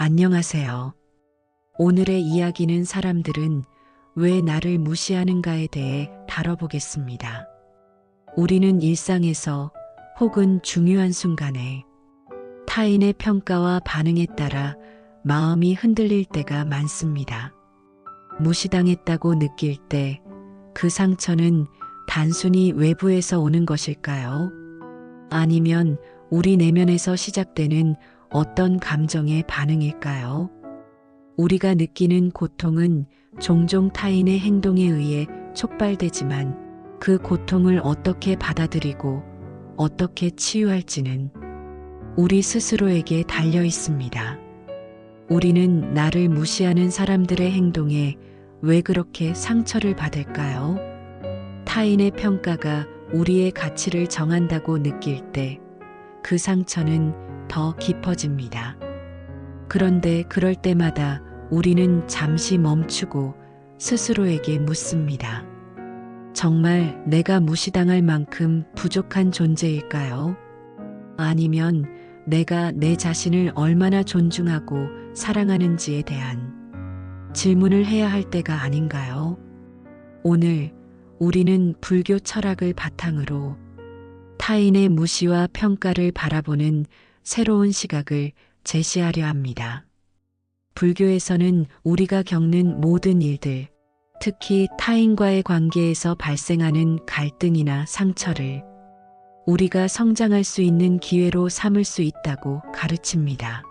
안녕하세요. 오늘의 이야기는 사람들은 왜 나를 무시하는가에 대해 다뤄보겠습니다. 우리는 일상에서 혹은 중요한 순간에 타인의 평가와 반응에 따라 마음이 흔들릴 때가 많습니다. 무시당했다고 느낄 때 그 상처는 단순히 외부에서 오는 것일까요? 아니면 우리 내면에서 시작되는 어떤 감정의 반응일까요? 우리가 느끼는 고통은 종종 타인의 행동에 의해 촉발되지만 그 고통을 어떻게 받아들이고 어떻게 치유할지는 우리 스스로에게 달려 있습니다. 우리는 나를 무시하는 사람들의 행동에 왜 그렇게 상처를 받을까요? 타인의 평가가 우리의 가치를 정한다고 느낄 때 그 상처는 더 깊어집니다. 그런데 그럴 때마다 우리는 잠시 멈추고 스스로에게 묻습니다. 정말 내가 무시당할 만큼 부족한 존재일까요? 아니면 내가 내 자신을 얼마나 존중하고 사랑하는지에 대한 질문을 해야 할 때가 아닌가요? 오늘 우리는 불교 철학을 바탕으로 타인의 무시와 평가를 바라보는 새로운 시각을 제시하려 합니다. 불교에서는 우리가 겪는 모든 일들, 특히 타인과의 관계에서 발생하는 갈등이나 상처를 우리가 성장할 수 있는 기회로 삼을 수 있다고 가르칩니다.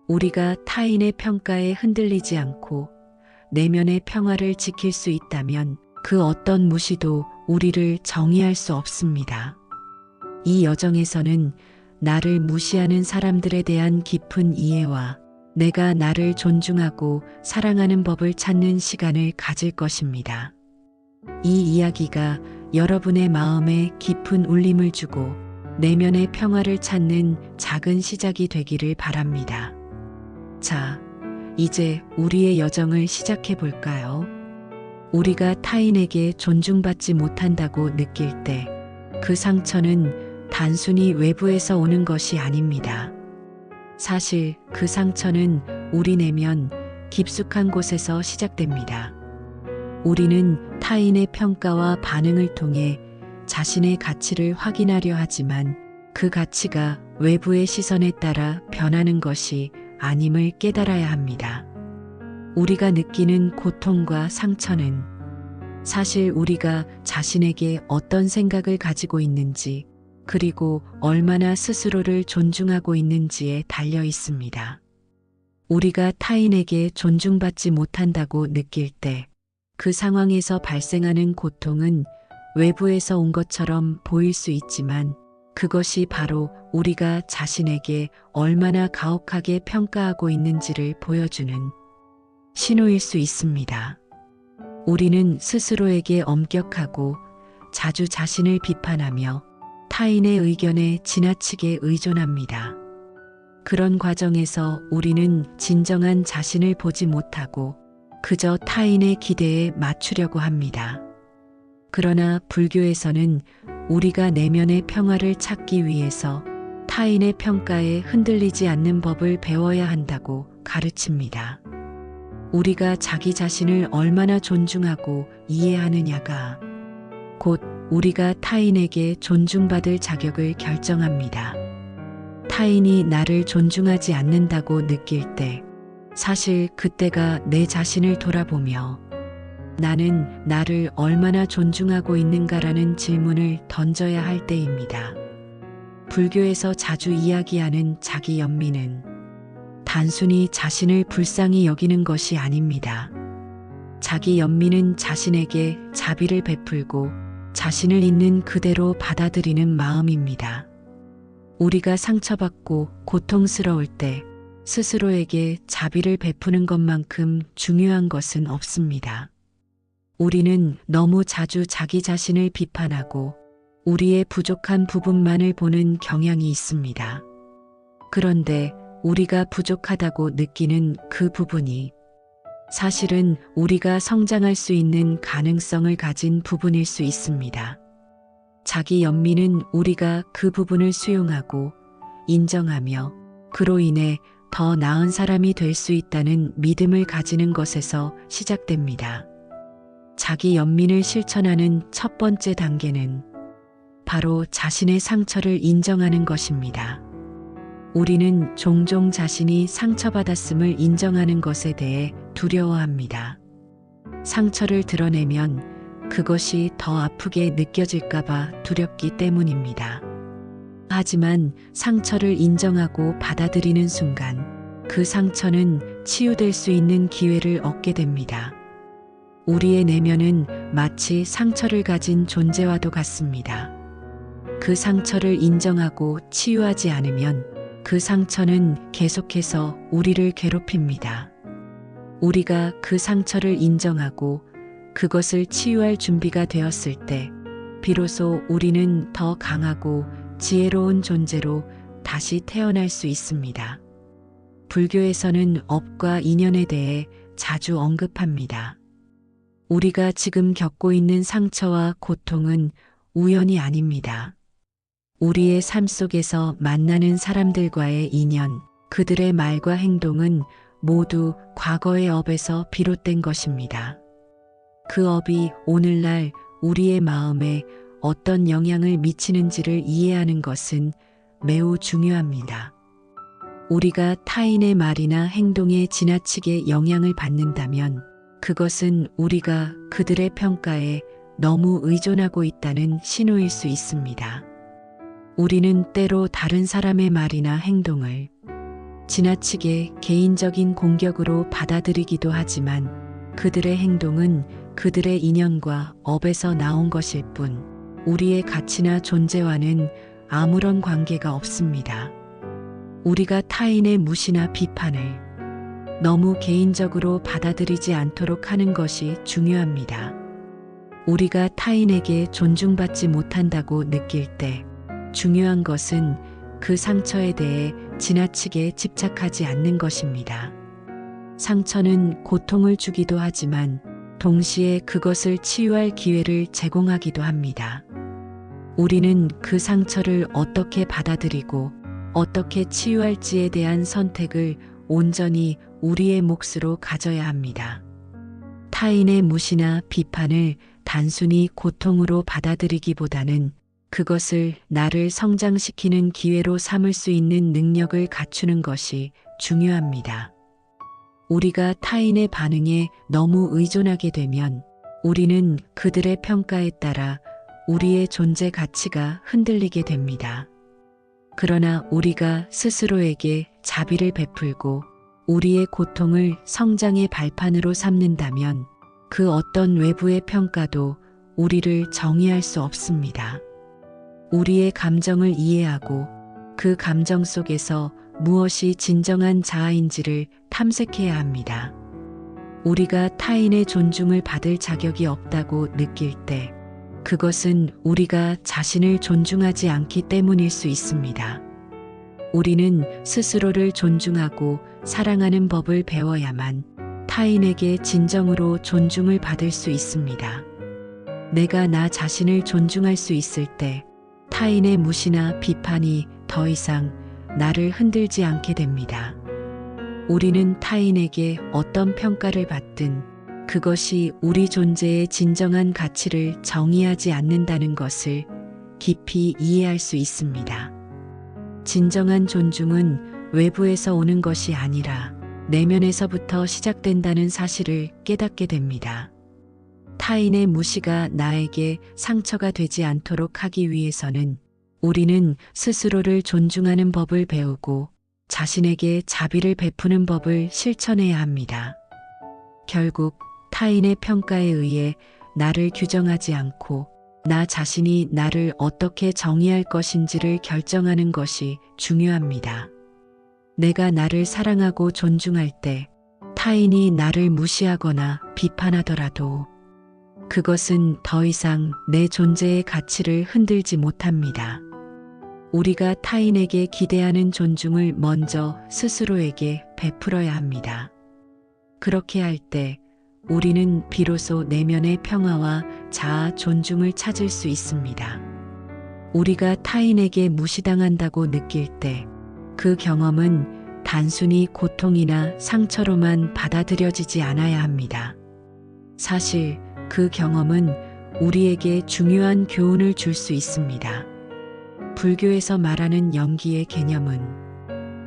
우리가 타인의 평가에 흔들리지 않고 내면의 평화를 지킬 수 있다면 그 어떤 무시도 우리를 정의할 수 없습니다. 이 여정에서는 나를 무시하는 사람들에 대한 깊은 이해와 내가 나를 존중하고 사랑하는 법을 찾는 시간을 가질 것입니다. 이 이야기가 여러분의 마음에 깊은 울림을 주고 내면의 평화를 찾는 작은 시작이 되기를 바랍니다. 자, 이제 우리의 여정을 시작해 볼까요? 우리가 타인에게 존중받지 못한다고 느낄 때 그 상처는 단순히 외부에서 오는 것이 아닙니다. 사실 그 상처는 우리 내면 깊숙한 곳에서 시작됩니다. 우리는 타인의 평가와 반응을 통해 자신의 가치를 확인하려 하지만 그 가치가 외부의 시선에 따라 변하는 것이 아님을 깨달아야 합니다. 우리가 느끼는 고통과 상처는 사실 우리가 자신에게 어떤 생각을 가지고 있는지 그리고 얼마나 스스로를 존중하고 있는지에 달려 있습니다. 우리가 타인에게 존중받지 못한다고 느낄 때 그 상황에서 발생하는 고통은 외부에서 온 것처럼 보일 수 있지만 그것이 바로 우리가 자신에게 얼마나 가혹하게 평가하고 있는지를 보여주는 신호일 수 있습니다. 우리는 스스로에게 엄격하고 자주 자신을 비판하며 타인의 의견에 지나치게 의존합니다. 그런 과정에서 우리는 진정한 자신을 보지 못하고 그저 타인의 기대에 맞추려고 합니다. 그러나 불교에서는 우리가 내면의 평화를 찾기 위해서 타인의 평가에 흔들리지 않는 법을 배워야 한다고 가르칩니다. 우리가 자기 자신을 얼마나 존중하고 이해하느냐가 곧 우리가 타인에게 존중받을 자격을 결정합니다. 타인이 나를 존중하지 않는다고 느낄 때 사실 그때가 내 자신을 돌아보며 나는 나를 얼마나 존중하고 있는가라는 질문을 던져야 할 때입니다. 불교에서 자주 이야기하는 자기 연민은 단순히 자신을 불쌍히 여기는 것이 아닙니다. 자기 연민은 자신에게 자비를 베풀고 자신을 있는 그대로 받아들이는 마음입니다. 우리가 상처받고 고통스러울 때 스스로에게 자비를 베푸는 것만큼 중요한 것은 없습니다. 우리는 너무 자주 자기 자신을 비판하고 우리의 부족한 부분만을 보는 경향이 있습니다. 그런데 우리가 부족하다고 느끼는 그 부분이 사실은 우리가 성장할 수 있는 가능성을 가진 부분일 수 있습니다. 자기 연민은 우리가 그 부분을 수용하고 인정하며 그로 인해 더 나은 사람이 될 수 있다는 믿음을 가지는 것에서 시작됩니다. 자기 연민을 실천하는 첫 번째 단계는 바로 자신의 상처를 인정하는 것입니다. 우리는 종종 자신이 상처받았음을 인정하는 것에 대해 두려워합니다. 상처를 드러내면 그것이 더 아프게 느껴질까봐 두렵기 때문입니다. 하지만 상처를 인정하고 받아들이는 순간 그 상처는 치유될 수 있는 기회를 얻게 됩니다. 우리의 내면은 마치 상처를 가진 존재와도 같습니다. 그 상처를 인정하고 치유하지 않으면 그 상처는 계속해서 우리를 괴롭힙니다. 우리가 그 상처를 인정하고 그것을 치유할 준비가 되었을 때 비로소 우리는 더 강하고 지혜로운 존재로 다시 태어날 수 있습니다. 불교에서는 업과 인연에 대해 자주 언급합니다. 우리가 지금 겪고 있는 상처와 고통은 우연이 아닙니다. 우리의 삶 속에서 만나는 사람들과의 인연, 그들의 말과 행동은 모두 과거의 업에서 비롯된 것입니다. 그 업이 오늘날 우리의 마음에 어떤 영향을 미치는지를 이해하는 것은 매우 중요합니다. 우리가 타인의 말이나 행동에 지나치게 영향을 받는다면 그것은 우리가 그들의 평가에 너무 의존하고 있다는 신호일 수 있습니다. 우리는 때로 다른 사람의 말이나 행동을 지나치게 개인적인 공격으로 받아들이기도 하지만 그들의 행동은 그들의 인연과 업에서 나온 것일 뿐 우리의 가치나 존재와는 아무런 관계가 없습니다. 우리가 타인의 무시나 비판을 너무 개인적으로 받아들이지 않도록 하는 것이 중요합니다. 우리가 타인에게 존중받지 못한다고 느낄 때 중요한 것은 그 상처에 대해 지나치게 집착하지 않는 것입니다. 상처는 고통을 주기도 하지만 동시에 그것을 치유할 기회를 제공하기도 합니다. 우리는 그 상처를 어떻게 받아들이고 어떻게 치유할지에 대한 선택을 온전히 우리의 몫으로 가져야 합니다. 타인의 무시나 비판을 단순히 고통으로 받아들이기보다는 그것을 나를 성장시키는 기회로 삼을 수 있는 능력을 갖추는 것이 중요합니다. 우리가 타인의 반응에 너무 의존하게 되면 우리는 그들의 평가에 따라 우리의 존재 가치가 흔들리게 됩니다. 그러나 우리가 스스로에게 자비를 베풀고 우리의 고통을 성장의 발판으로 삼는다면 그 어떤 외부의 평가도 우리를 정의할 수 없습니다. 우리의 감정을 이해하고 그 감정 속에서 무엇이 진정한 자아인지를 탐색해야 합니다. 우리가 타인의 존중을 받을 자격이 없다고 느낄 때 그것은 우리가 자신을 존중하지 않기 때문일 수 있습니다. 우리는 스스로를 존중하고 사랑하는 법을 배워야만 타인에게 진정으로 존중을 받을 수 있습니다. 내가 나 자신을 존중할 수 있을 때 타인의 무시나 비판이 더 이상 나를 흔들지 않게 됩니다. 우리는 타인에게 어떤 평가를 받든 그것이 우리 존재의 진정한 가치를 정의하지 않는다는 것을 깊이 이해할 수 있습니다. 진정한 존중은 외부에서 오는 것이 아니라 내면에서부터 시작된다는 사실을 깨닫게 됩니다. 타인의 무시가 나에게 상처가 되지 않도록 하기 위해서는 우리는 스스로를 존중하는 법을 배우고 자신에게 자비를 베푸는 법을 실천해야 합니다. 결국 타인의 평가에 의해 나를 규정하지 않고 나 자신이 나를 어떻게 정의할 것인지를 결정하는 것이 중요합니다. 내가 나를 사랑하고 존중할 때 타인이 나를 무시하거나 비판하더라도 그것은 더 이상 내 존재의 가치를 흔들지 못합니다. 우리가 타인에게 기대하는 존중을 먼저 스스로에게 베풀어야 합니다. 그렇게 할 때 우리는 비로소 내면의 평화와 자아 존중을 찾을 수 있습니다. 우리가 타인에게 무시당한다고 느낄 때 그 경험은 단순히 고통이나 상처로만 받아들여지지 않아야 합니다. 사실 그 경험은 우리에게 중요한 교훈을 줄 수 있습니다. 불교에서 말하는 연기의 개념은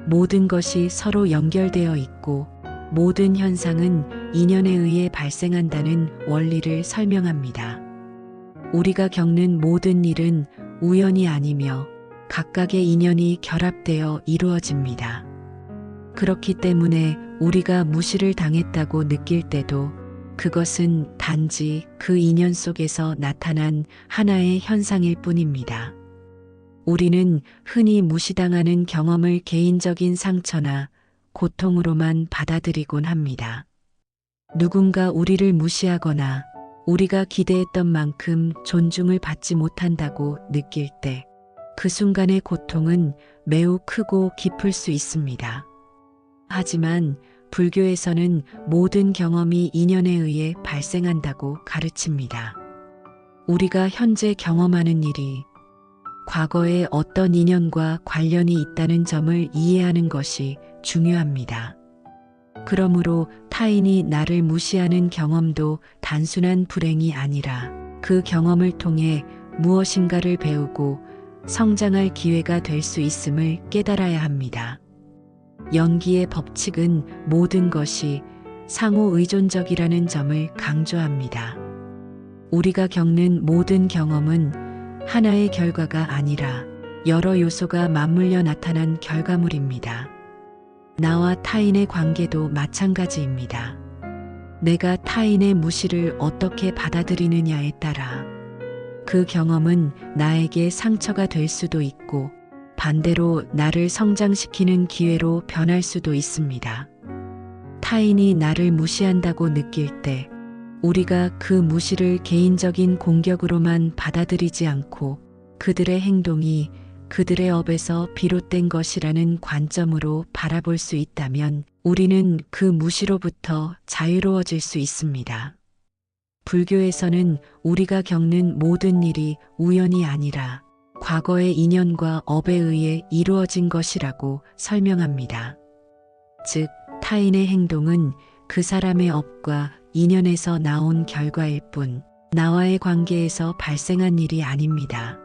모든 것이 서로 연결되어 있고 모든 현상은 인연에 의해 발생한다는 원리를 설명합니다. 우리가 겪는 모든 일은 우연이 아니며 각각의 인연이 결합되어 이루어집니다. 그렇기 때문에 우리가 무시를 당했다고 느낄 때도 그것은 단지 그 인연 속에서 나타난 하나의 현상일 뿐입니다. 우리는 흔히 무시당하는 경험을 개인적인 상처나 고통으로만 받아들이곤 합니다. 누군가 우리를 무시하거나 우리가 기대했던 만큼 존중을 받지 못한다고 느낄 때 그 순간의 고통은 매우 크고 깊을 수 있습니다. 하지만 불교에서는 모든 경험이 인연에 의해 발생한다고 가르칩니다. 우리가 현재 경험하는 일이 과거의 어떤 인연과 관련이 있다는 점을 이해하는 것이 중요합니다. 그러므로 타인이 나를 무시하는 경험도 단순한 불행이 아니라 그 경험을 통해 무엇인가를 배우고 성장할 기회가 될 수 있음을 깨달아야 합니다. 연기의 법칙은 모든 것이 상호 의존적이라는 점을 강조합니다. 우리가 겪는 모든 경험은 하나의 결과가 아니라 여러 요소가 맞물려 나타난 결과물입니다. 나와 타인의 관계도 마찬가지입니다. 내가 타인의 무시를 어떻게 받아들이느냐에 따라 그 경험은 나에게 상처가 될 수도 있고 반대로 나를 성장시키는 기회로 변할 수도 있습니다. 타인이 나를 무시한다고 느낄 때 우리가 그 무시를 개인적인 공격으로만 받아들이지 않고 그들의 행동이 그들의 업에서 비롯된 것이라는 관점으로 바라볼 수 있다면 우리는 그 무시로부터 자유로워질 수 있습니다. 불교에서는 우리가 겪는 모든 일이 우연이 아니라 과거의 인연과 업에 의해 이루어진 것이라고 설명합니다. 즉, 타인의 행동은 그 사람의 업과 인연에서 나온 결과일 뿐 나와의 관계에서 발생한 일이 아닙니다.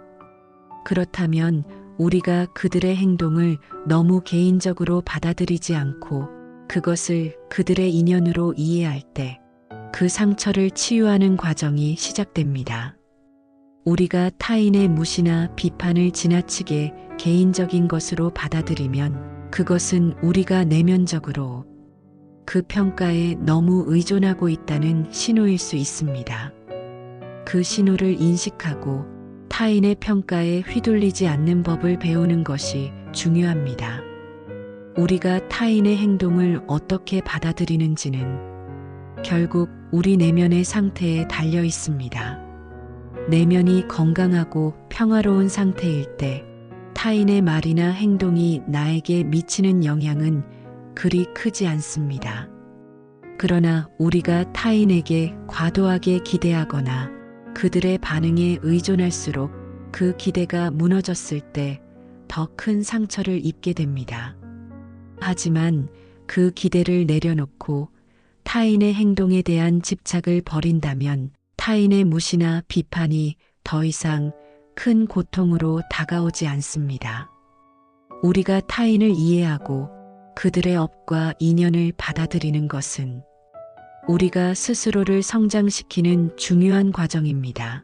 그렇다면 우리가 그들의 행동을 너무 개인적으로 받아들이지 않고 그것을 그들의 인연으로 이해할 때 그 상처를 치유하는 과정이 시작됩니다. 우리가 타인의 무시나 비판을 지나치게 개인적인 것으로 받아들이면 그것은 우리가 내면적으로 그 평가에 너무 의존하고 있다는 신호일 수 있습니다. 그 신호를 인식하고 타인의 평가에 휘둘리지 않는 법을 배우는 것이 중요합니다. 우리가 타인의 행동을 어떻게 받아들이는지는 결국 우리 내면의 상태에 달려 있습니다. 내면이 건강하고 평화로운 상태일 때 타인의 말이나 행동이 나에게 미치는 영향은 그리 크지 않습니다. 그러나 우리가 타인에게 과도하게 기대하거나 그들의 반응에 의존할수록 그 기대가 무너졌을 때 더 큰 상처를 입게 됩니다. 하지만 그 기대를 내려놓고 타인의 행동에 대한 집착을 버린다면 타인의 무시나 비판이 더 이상 큰 고통으로 다가오지 않습니다. 우리가 타인을 이해하고 그들의 업과 인연을 받아들이는 것은 우리가 스스로를 성장시키는 중요한 과정입니다.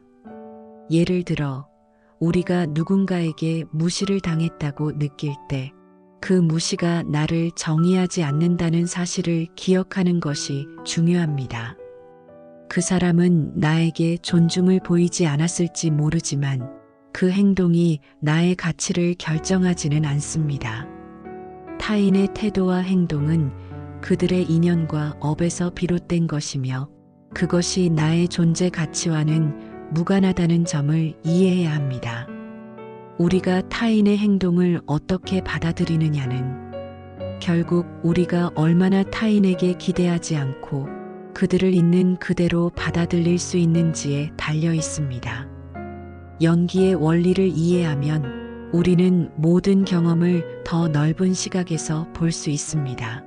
예를 들어, 우리가 누군가에게 무시를 당했다고 느낄 때 그 무시가 나를 정의하지 않는다는 사실을 기억하는 것이 중요합니다. 그 사람은 나에게 존중을 보이지 않았을지 모르지만 그 행동이 나의 가치를 결정하지는 않습니다. 타인의 태도와 행동은 그들의 인연과 업에서 비롯된 것이며 그것이 나의 존재 가치와는 무관하다는 점을 이해해야 합니다. 우리가 타인의 행동을 어떻게 받아들이느냐는 결국 우리가 얼마나 타인에게 기대하지 않고 그들을 있는 그대로 받아들일 수 있는지에 달려 있습니다. 연기의 원리를 이해하면 우리는 모든 경험을 더 넓은 시각에서 볼 수 있습니다.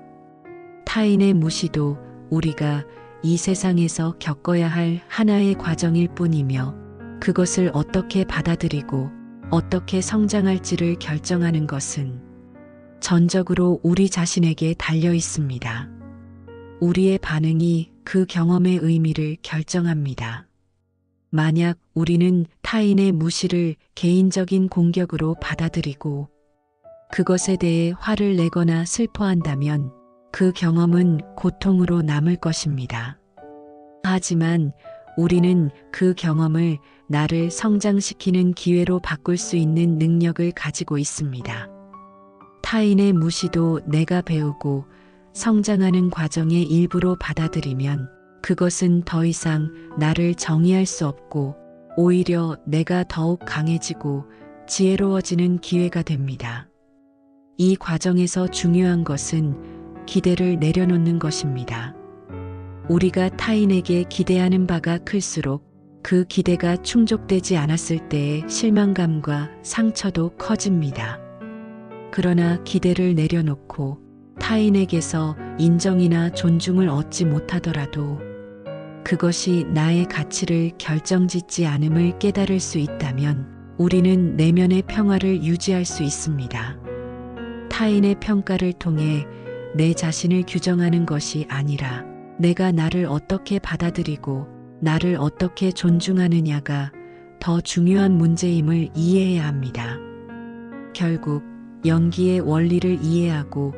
타인의 무시도 우리가 이 세상에서 겪어야 할 하나의 과정일 뿐이며 그것을 어떻게 받아들이고 어떻게 성장할지를 결정하는 것은 전적으로 우리 자신에게 달려 있습니다. 우리의 반응이 그 경험의 의미를 결정합니다. 만약 우리는 타인의 무시를 개인적인 공격으로 받아들이고 그것에 대해 화를 내거나 슬퍼한다면 그 경험은 고통으로 남을 것입니다. 하지만 우리는 그 경험을 나를 성장시키는 기회로 바꿀 수 있는 능력을 가지고 있습니다. 타인의 무시도 내가 배우고 성장하는 과정의 일부로 받아들이면 그것은 더 이상 나를 정의할 수 없고 오히려 내가 더욱 강해지고 지혜로워지는 기회가 됩니다. 이 과정에서 중요한 것은 기대를 내려놓는 것입니다. 우리가 타인에게 기대하는 바가 클수록 그 기대가 충족되지 않았을 때의 실망감과 상처도 커집니다. 그러나 기대를 내려놓고 타인에게서 인정이나 존중을 얻지 못하더라도 그것이 나의 가치를 결정짓지 않음을 깨달을 수 있다면 우리는 내면의 평화를 유지할 수 있습니다. 타인의 평가를 통해 내 자신을 규정하는 것이 아니라 내가 나를 어떻게 받아들이고 나를 어떻게 존중하느냐가 더 중요한 문제임을 이해해야 합니다. 결국 연기의 원리를 이해하고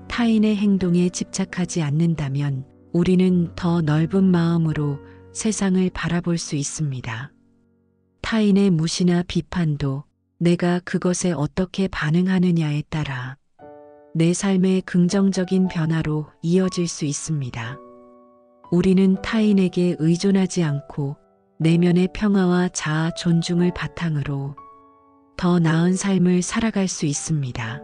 타인의 행동에 집착하지 않는다면 우리는 더 넓은 마음으로 세상을 바라볼 수 있습니다. 타인의 무시나 비판도 내가 그것에 어떻게 반응하느냐에 따라 내 삶의 긍정적인 변화로 이어질 수 있습니다. 우리는 타인에게 의존하지 않고 내면의 평화와 자아 존중을 바탕으로 더 나은 삶을 살아갈 수 있습니다.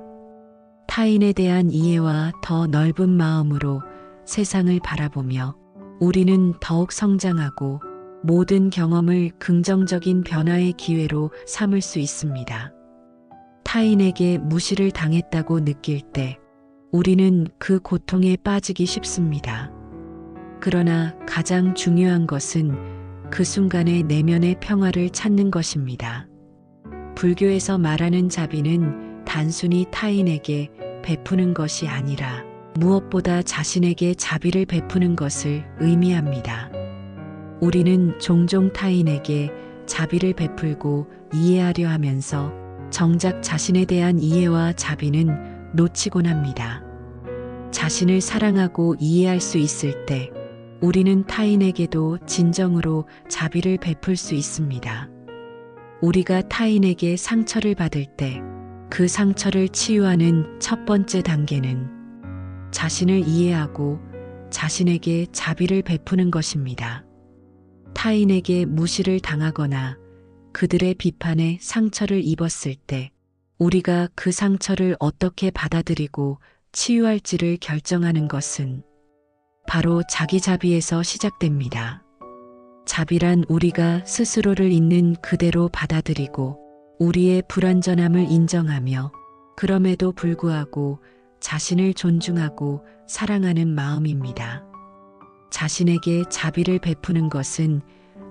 타인에 대한 이해와 더 넓은 마음으로 세상을 바라보며 우리는 더욱 성장하고 모든 경험을 긍정적인 변화의 기회로 삼을 수 있습니다. 타인에게 무시를 당했다고 느낄 때 우리는 그 고통에 빠지기 쉽습니다. 그러나 가장 중요한 것은 그 순간의 내면의 평화를 찾는 것입니다. 불교에서 말하는 자비는 단순히 타인에게 베푸는 것이 아니라 무엇보다 자신에게 자비를 베푸는 것을 의미합니다. 우리는 종종 타인에게 자비를 베풀고 이해하려 하면서 정작 자신에 대한 이해와 자비는 놓치곤 합니다. 자신을 사랑하고 이해할 수 있을 때 우리는 타인에게도 진정으로 자비를 베풀 수 있습니다. 우리가 타인에게 상처를 받을 때 그 상처를 치유하는 첫 번째 단계는 자신을 이해하고 자신에게 자비를 베푸는 것입니다. 타인에게 무시를 당하거나 그들의 비판에 상처를 입었을 때 우리가 그 상처를 어떻게 받아들이고 치유할지를 결정하는 것은 바로 자기 자비에서 시작됩니다. 자비란 우리가 스스로를 있는 그대로 받아들이고 우리의 불완전함을 인정하며 그럼에도 불구하고 자신을 존중하고 사랑하는 마음입니다. 자신에게 자비를 베푸는 것은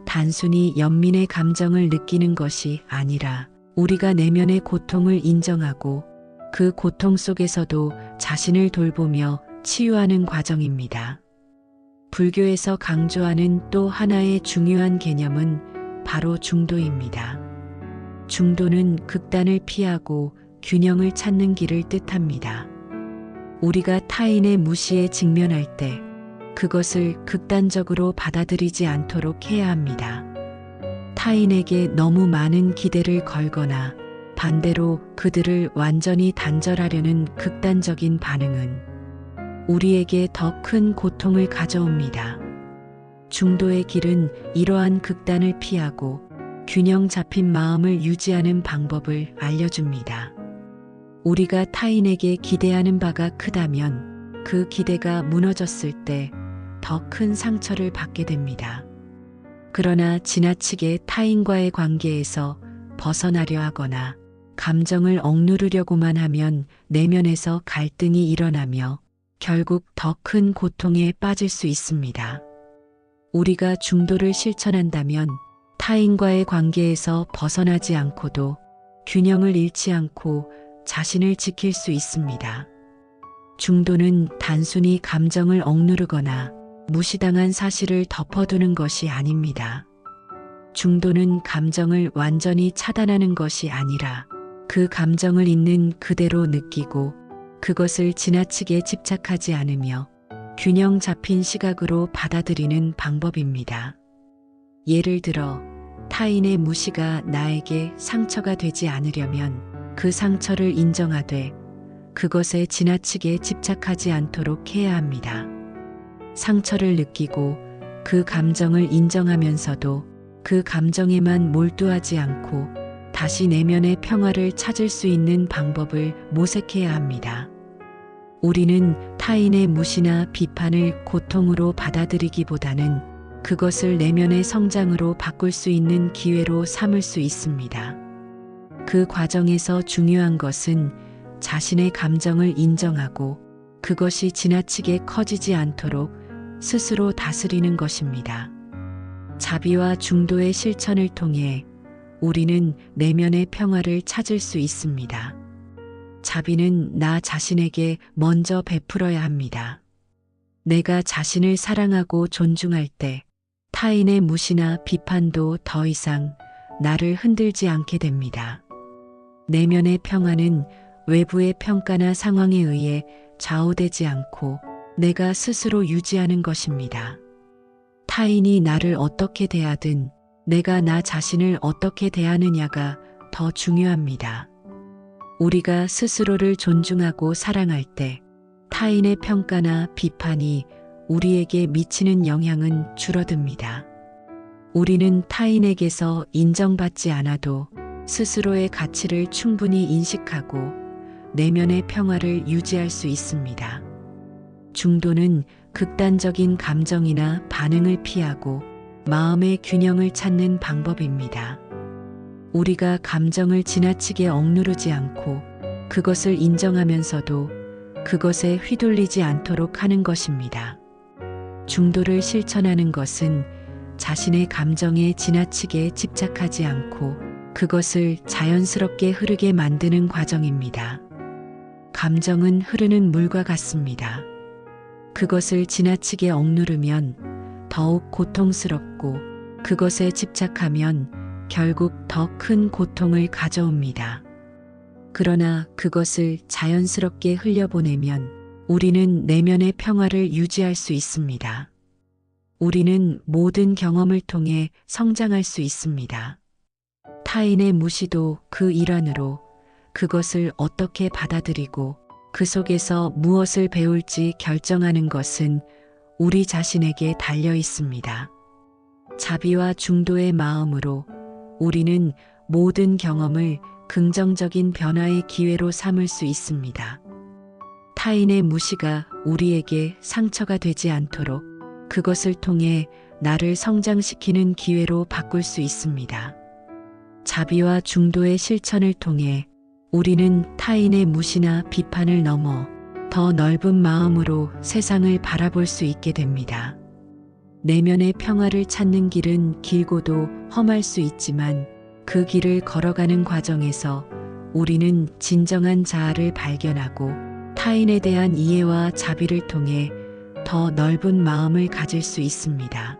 단순히 연민의 감정을 느끼는 것이 아니라 우리가 내면의 고통을 인정하고 그 고통 속에서도 자신을 돌보며 치유하는 과정입니다. 불교에서 강조하는 또 하나의 중요한 개념은 바로 중도입니다. 중도는 극단을 피하고 균형을 찾는 길을 뜻합니다. 우리가 타인의 무시에 직면할 때 그것을 극단적으로 받아들이지 않도록 해야 합니다. 타인에게 너무 많은 기대를 걸거나 반대로 그들을 완전히 단절하려는 극단적인 반응은 우리에게 더 큰 고통을 가져옵니다. 중도의 길은 이러한 극단을 피하고 균형 잡힌 마음을 유지하는 방법을 알려줍니다. 우리가 타인에게 기대하는 바가 크다면 그 기대가 무너졌을 때 더 큰 상처를 받게 됩니다. 그러나 지나치게 타인과의 관계에서 벗어나려 하거나 감정을 억누르려고만 하면 내면에서 갈등이 일어나며 결국 더 큰 고통에 빠질 수 있습니다. 우리가 중도를 실천한다면 타인과의 관계에서 벗어나지 않고도 균형을 잃지 않고 자신을 지킬 수 있습니다. 중도는 단순히 감정을 억누르거나 무시당한 사실을 덮어두는 것이 아닙니다. 중도는 감정을 완전히 차단하는 것이 아니라 그 감정을 있는 그대로 느끼고 그것을 지나치게 집착하지 않으며 균형 잡힌 시각으로 받아들이는 방법입니다. 예를 들어 타인의 무시가 나에게 상처가 되지 않으려면 그 상처를 인정하되 그것에 지나치게 집착하지 않도록 해야 합니다. 상처를 느끼고 그 감정을 인정하면서도 그 감정에만 몰두하지 않고 다시 내면의 평화를 찾을 수 있는 방법을 모색해야 합니다. 우리는 타인의 무시나 비판을 고통으로 받아들이기보다는 그것을 내면의 성장으로 바꿀 수 있는 기회로 삼을 수 있습니다. 그 과정에서 중요한 것은 자신의 감정을 인정하고 그것이 지나치게 커지지 않도록 스스로 다스리는 것입니다. 자비와 중도의 실천을 통해 우리는 내면의 평화를 찾을 수 있습니다. 자비는 나 자신에게 먼저 베풀어야 합니다. 내가 자신을 사랑하고 존중할 때 타인의 무시나 비판도 더 이상 나를 흔들지 않게 됩니다. 내면의 평화는 외부의 평가나 상황에 의해 좌우되지 않고 내가 스스로 유지하는 것입니다. 타인이 나를 어떻게 대하든 내가 나 자신을 어떻게 대하느냐가 더 중요합니다. 우리가 스스로를 존중하고 사랑할 때 타인의 평가나 비판이 우리에게 미치는 영향은 줄어듭니다. 우리는 타인에게서 인정받지 않아도 스스로의 가치를 충분히 인식하고 내면의 평화를 유지할 수 있습니다. 중도는 극단적인 감정이나 반응을 피하고 마음의 균형을 찾는 방법입니다. 우리가 감정을 지나치게 억누르지 않고 그것을 인정하면서도 그것에 휘둘리지 않도록 하는 것입니다. 중도를 실천하는 것은 자신의 감정에 지나치게 집착하지 않고 그것을 자연스럽게 흐르게 만드는 과정입니다. 감정은 흐르는 물과 같습니다. 그것을 지나치게 억누르면 더욱 고통스럽고 그것에 집착하면 결국 더 큰 고통을 가져옵니다. 그러나 그것을 자연스럽게 흘려보내면 우리는 내면의 평화를 유지할 수 있습니다. 우리는 모든 경험을 통해 성장할 수 있습니다. 타인의 무시도 그 일환으로 그것을 어떻게 받아들이고 그 속에서 무엇을 배울지 결정하는 것은 우리 자신에게 달려 있습니다. 자비와 중도의 마음으로 우리는 모든 경험을 긍정적인 변화의 기회로 삼을 수 있습니다. 타인의 무시가 우리에게 상처가 되지 않도록 그것을 통해 나를 성장시키는 기회로 바꿀 수 있습니다. 자비와 중도의 실천을 통해 우리는 타인의 무시나 비판을 넘어 더 넓은 마음으로 세상을 바라볼 수 있게 됩니다. 내면의 평화를 찾는 길은 길고도 험할 수 있지만 그 길을 걸어가는 과정에서 우리는 진정한 자아를 발견하고 타인에 대한 이해와 자비를 통해 더 넓은 마음을 가질 수 있습니다.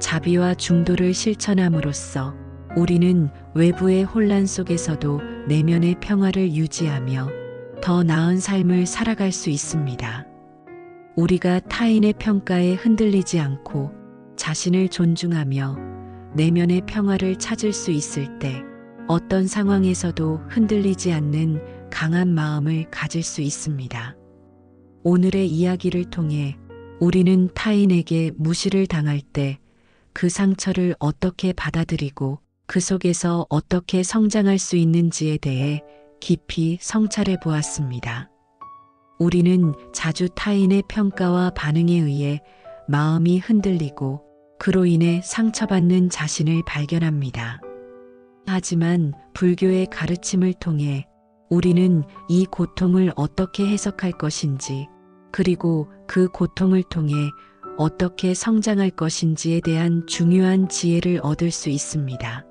자비와 중도를 실천함으로써 우리는 외부의 혼란 속에서도 내면의 평화를 유지하며 더 나은 삶을 살아갈 수 있습니다. 우리가 타인의 평가에 흔들리지 않고 자신을 존중하며 내면의 평화를 찾을 수 있을 때 어떤 상황에서도 흔들리지 않는 강한 마음을 가질 수 있습니다. 오늘의 이야기를 통해 우리는 타인에게 무시를 당할 때 그 상처를 어떻게 받아들이고 그 속에서 어떻게 성장할 수 있는지에 대해 깊이 성찰해 보았습니다. 우리는 자주 타인의 평가와 반응에 의해 마음이 흔들리고 그로 인해 상처받는 자신을 발견합니다. 하지만 불교의 가르침을 통해 우리는 이 고통을 어떻게 해석할 것인지, 그리고 그 고통을 통해 어떻게 성장할 것인지에 대한 중요한 지혜를 얻을 수 있습니다.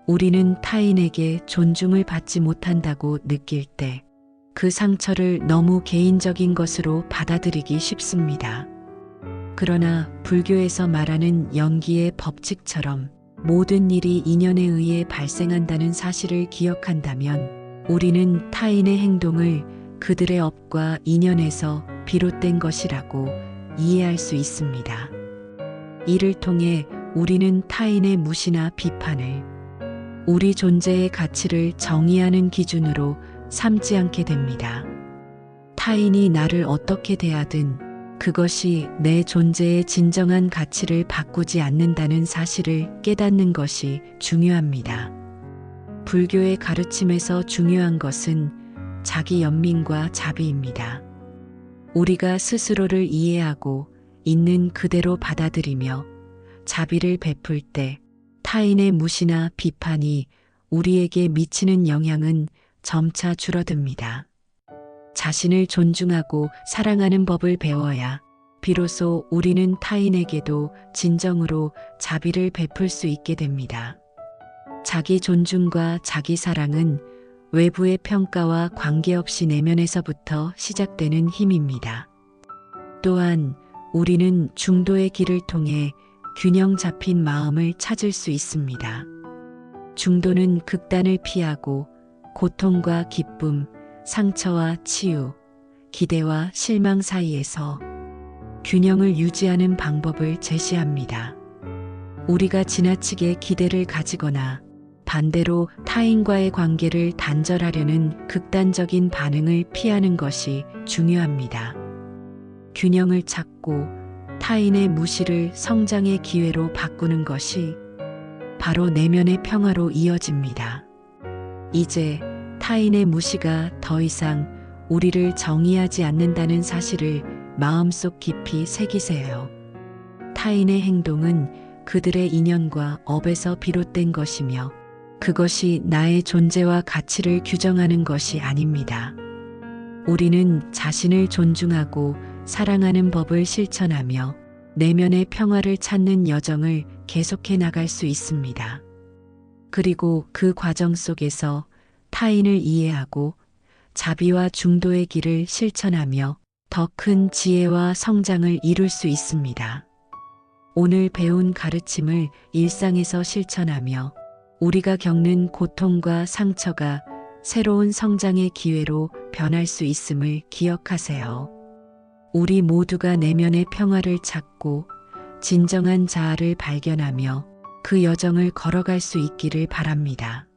우리는 타인에게 존중을 받지 못한다고 느낄 때 그 상처를 너무 개인적인 것으로 받아들이기 쉽습니다. 그러나 불교에서 말하는 연기의 법칙처럼 모든 일이 인연에 의해 발생한다는 사실을 기억한다면 우리는 타인의 행동을 그들의 업과 인연에서 비롯된 것이라고 이해할 수 있습니다. 이를 통해 우리는 타인의 무시나 비판을 우리 존재의 가치를 정의하는 기준으로 삼지 않게 됩니다. 타인이 나를 어떻게 대하든 그것이 내 존재의 진정한 가치를 바꾸지 않는다는 사실을 깨닫는 것이 중요합니다. 불교의 가르침에서 중요한 것은 자기 연민과 자비입니다. 우리가 스스로를 이해하고 있는 그대로 받아들이며 자비를 베풀 때 타인의 무시나 비판이 우리에게 미치는 영향은 점차 줄어듭니다. 자신을 존중하고 사랑하는 법을 배워야 비로소 우리는 타인에게도 진정으로 자비를 베풀 수 있게 됩니다. 자기 존중과 자기 사랑은 외부의 평가와 관계없이 내면에서부터 시작되는 힘입니다. 또한 우리는 중도의 길을 통해 균형 잡힌 마음을 찾을 수 있습니다. 중도는 극단을 피하고 고통과 기쁨, 상처와 치유, 기대와 실망 사이에서 균형을 유지하는 방법을 제시합니다. 우리가 지나치게 기대를 가지거나 반대로 타인과의 관계를 단절하려는 극단적인 반응을 피하는 것이 중요합니다. 균형을 찾고 타인의 무시를 성장의 기회로 바꾸는 것이 바로 내면의 평화로 이어집니다. 이제 타인의 무시가 더 이상 우리를 정의하지 않는다는 사실을 마음속 깊이 새기세요. 타인의 행동은 그들의 인연과 업에서 비롯된 것이며 그것이 나의 존재와 가치를 규정하는 것이 아닙니다. 우리는 자신을 존중하고 사랑하는 법을 실천하며 내면의 평화를 찾는 여정을 계속해 나갈 수 있습니다. 그리고 그 과정 속에서 타인을 이해하고 자비와 중도의 길을 실천하며 더 큰 지혜와 성장을 이룰 수 있습니다. 오늘 배운 가르침을 일상에서 실천하며 우리가 겪는 고통과 상처가 새로운 성장의 기회로 변할 수 있음을 기억하세요. 우리 모두가 내면의 평화를 찾고 진정한 자아를 발견하며 그 여정을 걸어갈 수 있기를 바랍니다.